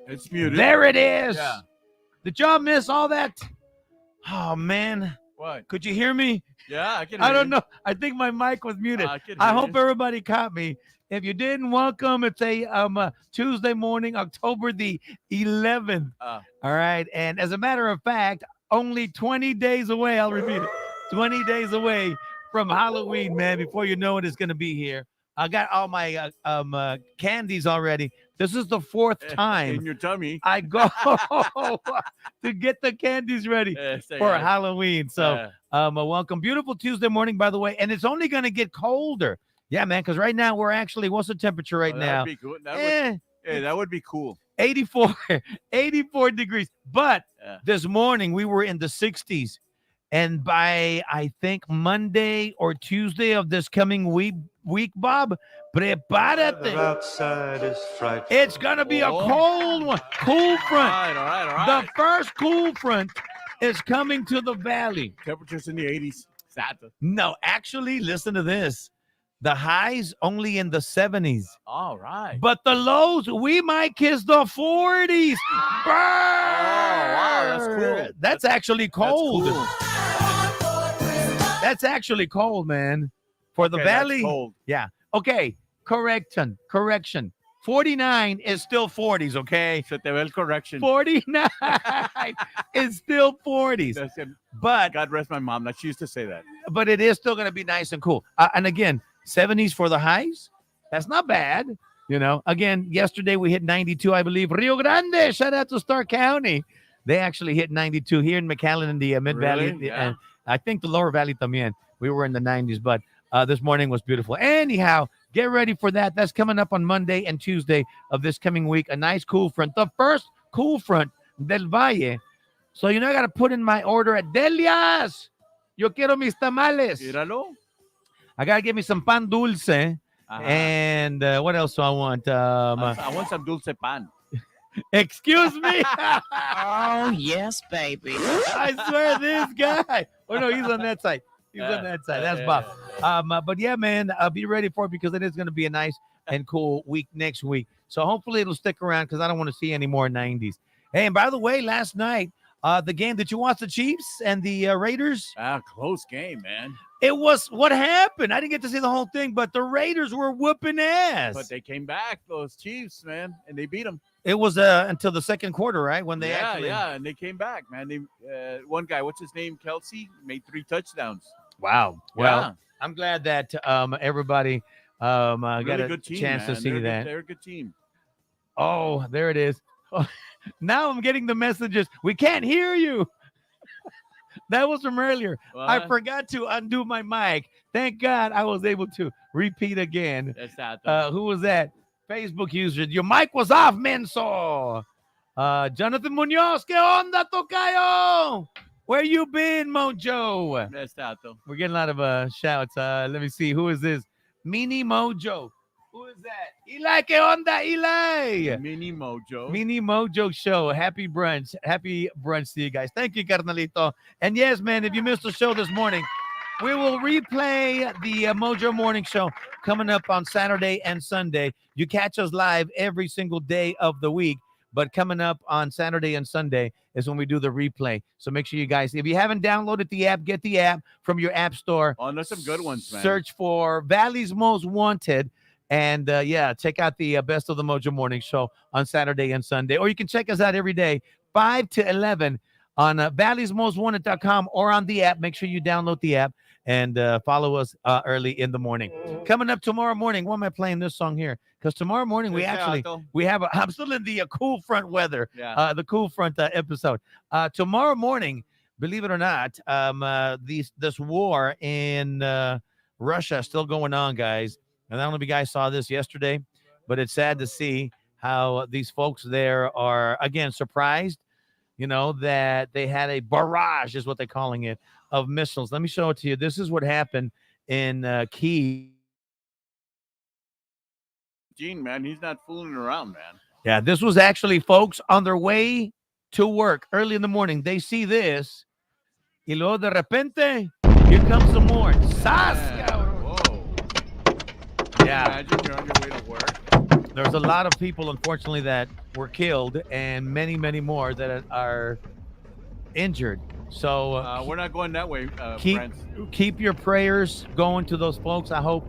It's muted. There it is. Yeah. Did y'all miss all that? Oh, man. What? Could you hear me? Yeah, I can hear I don't you. know. I think my mic was muted. I can I hear hope you. everybody caught me. If you didn't, welcome. It's a Tuesday morning, October the 11th. All right. And as a matter of fact, only 20 days away. I'll repeat it. 20 days away from Halloween, man. Before you know it, it's going to be here. I got all my candies already. This is the fourth time in your tummy I go to get the candies ready for Halloween. So welcome. Beautiful Tuesday morning, by the way. And it's only going to get colder. Yeah, man, because right now we're actually, what's the temperature right now? That'd be cool. That would be cool. 84 degrees. But this morning we were in the 60s. And by, I think, Monday or Tuesday of this coming week, Bob, prepárate. Outside is frightful. It's going to be a cold one. Cool front. All right. The first cool front is coming to the valley. Temperatures in the 80s. No, actually, listen to this. The highs only in the 70s. All right. But the lows, we might kiss the 40s. Burn! Oh, wow. That's cool. That's actually cold. That's cool. That's actually cold, man. For the valley. That's cold. Yeah. Okay. Correction. 49 is still 40s, okay? Se te ve el correction. 49 is still 40s. But God rest my mom. She used to say that. But it is still going to be nice and cool. And again, 70s for the highs. That's not bad. You know, again, yesterday we hit 92, I believe. Rio Grande, shout out to Stark County. They actually hit 92 here in McAllen in the Mid-Valley. Really? Yeah. And I think the Lower Valley también. We were in the 90s, but this morning was beautiful. Anyhow, get ready for that. That's coming up on Monday and Tuesday of this coming week. A nice cool front. The first cool front del Valle. So, you know, I got to put in my order at Delia's. Yo quiero mis tamales. Míralo. I got to get me some pan dulce. And what else do I want? I want some dulce pan. Excuse me. Oh, yes, baby. I swear this guy. Oh, no, he's on that side. He's on that side. That's Bob. But yeah, man, be ready for it because it is going to be a nice and cool week next week. So hopefully it'll stick around because I don't want to see any more 90s. Hey, and by the way, last night, the game, did you watch the Chiefs and the Raiders? Close game, man. It was, what happened? I didn't get to see the whole thing, but the Raiders were whooping ass. But they came back, those Chiefs, man, and they beat them. It was until the second quarter, right? When they and they came back, man. They one guy, what's his name, Kelsey, made 3 touchdowns. Wow. Well, I'm glad that everybody got a good team, chance to see that. They're a good team. Oh, there it is. Now I'm getting the messages. We can't hear you. That was from earlier. What? I forgot to undo my mic. Thank God I was able to repeat again. That's that. Who was that? Facebook user. Your mic was off, menso. Jonathan Munoz. ¿Qué onda, tocayo? Where you been, Mojo? That's that. We're getting a lot of shouts. Let me see. Who is this? Mini Mojo. Who is that? Eli, ¿qué onda, Eli? Mini Mojo. Mini Mojo Show. Happy brunch. Happy brunch to you guys. Thank you, Carnalito. And yes, man, if you missed the show this morning, we will replay the Mojo Morning Show coming up on Saturday and Sunday. You catch us live every single day of the week, but coming up on Saturday and Sunday is when we do the replay. So make sure you guys, if you haven't downloaded the app, get the app from your app store. Oh, there's some good ones, man. Search for Valley's Most Wanted. And check out the Best of the Mojo Morning Show on Saturday and Sunday. Or you can check us out every day, 5 to 11 on valleysmostwanted.com or on the app. Make sure you download the app and follow us early in the morning. Coming up tomorrow morning, why am I playing this song here? Because tomorrow morning we have I'm still in the cool front weather, the cool front episode. Tomorrow morning, believe it or not, this war in Russia is still going on, guys. And I don't know if you guys saw this yesterday, but it's sad to see how these folks there are, again, surprised, that they had a barrage, is what they're calling it, of missiles. Let me show it to you. This is what happened in Kiev. Gene, man, he's not fooling around, man. Yeah, this was actually folks on their way to work early in the morning. They see this. Y luego de repente, here comes some more. Sas, cabrón. Whoa. Yeah. Imagine you're on your way to work. There's a lot of people, unfortunately, that were killed, and many, many more that are injured. So We're not going that way, keep friends. keep your prayers going to those folks. I hope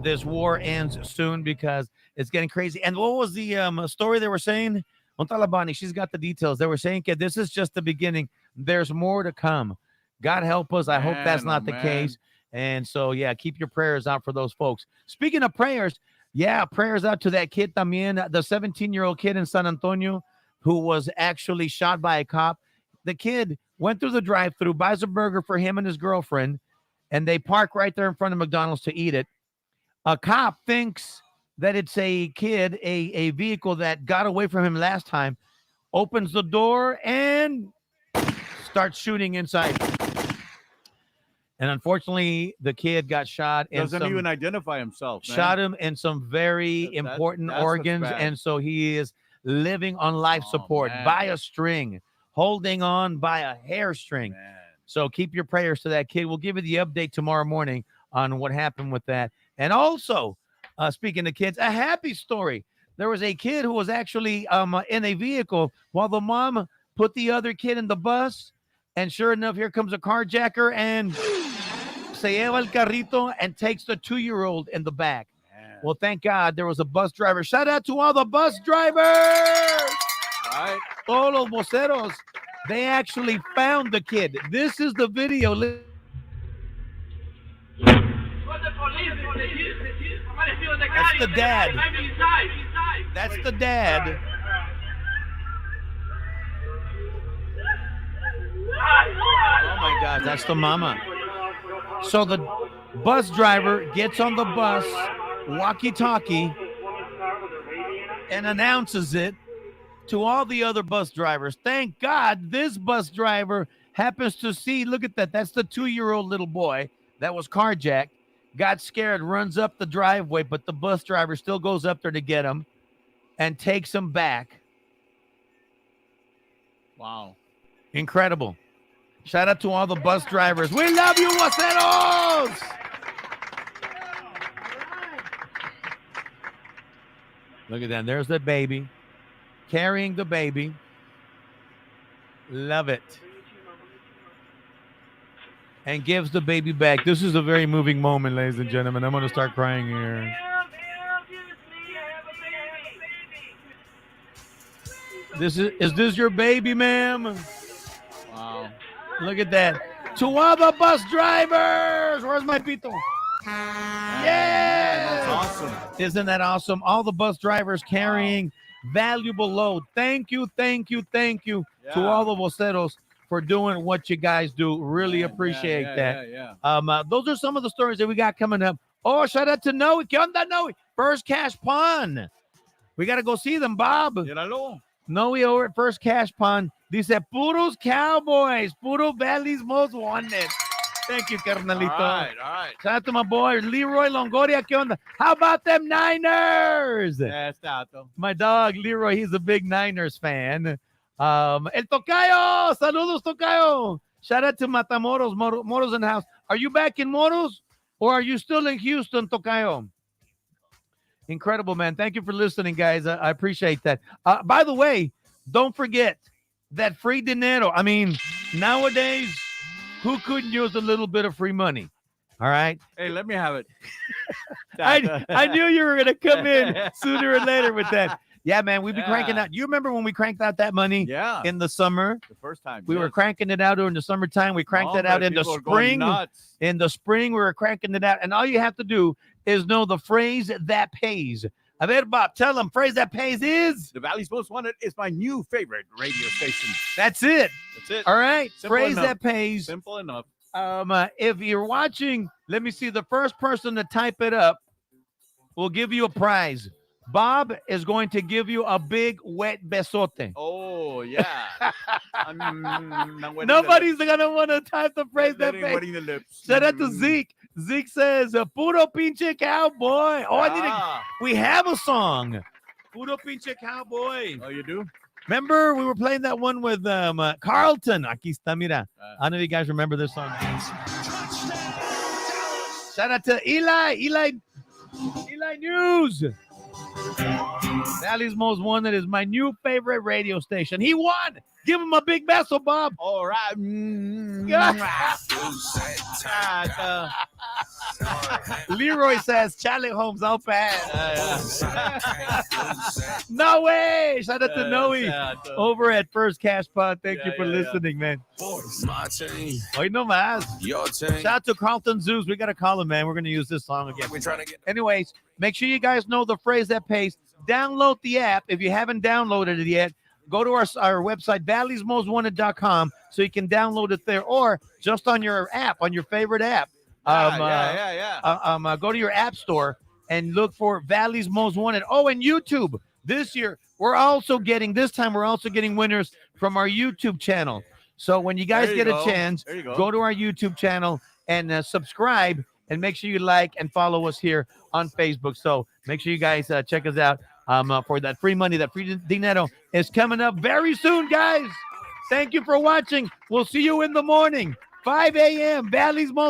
this war ends soon because it's getting crazy. And what was the story they were saying? Montalabani, she's got the details. They were saying, "Kid, this is just the beginning. There's more to come. God help us. I hope that's not the case." And so, yeah, keep your prayers out for those folks. Speaking of prayers, yeah, prayers out to that kid también, the 17-year-old kid in San Antonio who was actually shot by a cop. The kid went through the drive-thru, buys a burger for him and his girlfriend, and they park right there in front of McDonald's to eat it. A cop thinks that it's a kid, a vehicle that got away from him last time, opens the door and starts shooting inside. And unfortunately, the kid got shot. Doesn't even identify himself. Man. Shot him in some very important organs. And so he is living on life support by a string, holding on by a hair string. Man. So keep your prayers to that kid. We'll give you the update tomorrow morning on what happened with that. And also, speaking of kids, a happy story. There was a kid who was actually in a vehicle while the mom put the other kid in the bus. And sure enough, here comes a carjacker and se lleva el carrito and takes the 2-year-old in the back. Man. Well, thank God there was a bus driver. Shout out to all the bus drivers. Right. Todos los voceros. They actually found the kid. This is the video. That's the dad. That's the dad. Oh my God, that's the mama. So the bus driver gets on the bus, walkie-talkie, and announces it to all the other bus drivers. Thank God this bus driver happens to see, look at that. That's the 2-year-old little boy that was carjacked, got scared, runs up the driveway, but the bus driver still goes up there to get him and takes him back. Wow. Incredible. Shout out to all the bus drivers. We love you, Waseros! Look at that. There's the baby. Carrying the baby. Love it. And gives the baby back. This is a very moving moment, ladies and gentlemen. I'm going to start crying here. Is this your baby, ma'am? Wow. Look at that. To all the bus drivers. Where's my pito? Yeah. That's awesome. Isn't that awesome? All the bus drivers carrying valuable load. Thank you to all the voceros for doing what you guys do. Really appreciate that. Yeah. Those are some of the stories that we got coming up. Oh, shout out to Noe. ¿Qué onda, Noe? First Cash Pawn. We got to go see them, Bob. Míralo. Noe over at First Cash Pawn. Dice, puros Cowboys. Puro Valley's Most Wanted. Thank you, carnalito. All right. Shout out to my boy, Leroy Longoria. ¿Qué onda? How about them Niners? Yes, Tato. My dog, Leroy, he's a big Niners fan. El Tocayo. Saludos, Tocayo. Shout out to Matamoros. Moros in the house. Are you back in Moros or are you still in Houston, Tocayo? Incredible, man. Thank you for listening, guys. I appreciate that. By the way, don't forget that free dinero. I mean, nowadays, who couldn't use a little bit of free money? All right. Hey, let me have it. I knew you were going to come in sooner or later with that. Yeah, man, we've been cranking out. You remember when we cranked out that money in the summer? The first time. We were cranking it out during the summertime. We cranked it out in the spring. In the spring, we were cranking it out. And all you have to do is know the phrase that pays. A ver, Bob, tell them phrase that pays is. The Valley's Most Wanted is my new favorite radio station. That's it. All right. Simple phrase enough. that pays. Simple enough. If you're watching, let me see. The first person to type it up will give you a prize. Bob is going to give you a big wet besote. Oh, yeah. Nobody's going to want to type the phrase that pays. Wetting the lips. Shout out to Zeke. Zeke says, puro pinche cowboy. Oh, we have a song. Puro pinche cowboy. Oh, you do? Remember, we were playing that one with Carlton. Aquí está, mira. I don't know if you guys remember this song. Shout out to Eli News. Valley's Most Wanted is my new favorite radio station. He won. Give him a big vessel, Bob. All right. Leroy says, Charlie Holmes, I'll pass. No way. Shout out to Noe over at First Cash Pot. Thank you for listening, man. My turn. Hoy no más. Your turn. Shout out to Carlton Zeus. We got to call him, man. We're going to use this song again. We're trying to get. Anyways, make sure you guys know the phrase that pays. Download the app. If you haven't downloaded it yet, go to our website, valleysmostwanted.com, so you can download it there, or just on your app, on your favorite app. Go to your app store and look for Valley's Most Wanted. Oh, and YouTube. This year, we're also getting winners from our YouTube channel. So when you guys get a chance, go to our YouTube channel and subscribe, and make sure you like and follow us here on Facebook. So make sure you guys check us out for that free money. That free dinero is coming up very soon, guys. Thank you for watching. We'll see you in the morning, 5 a.m. Valley's Most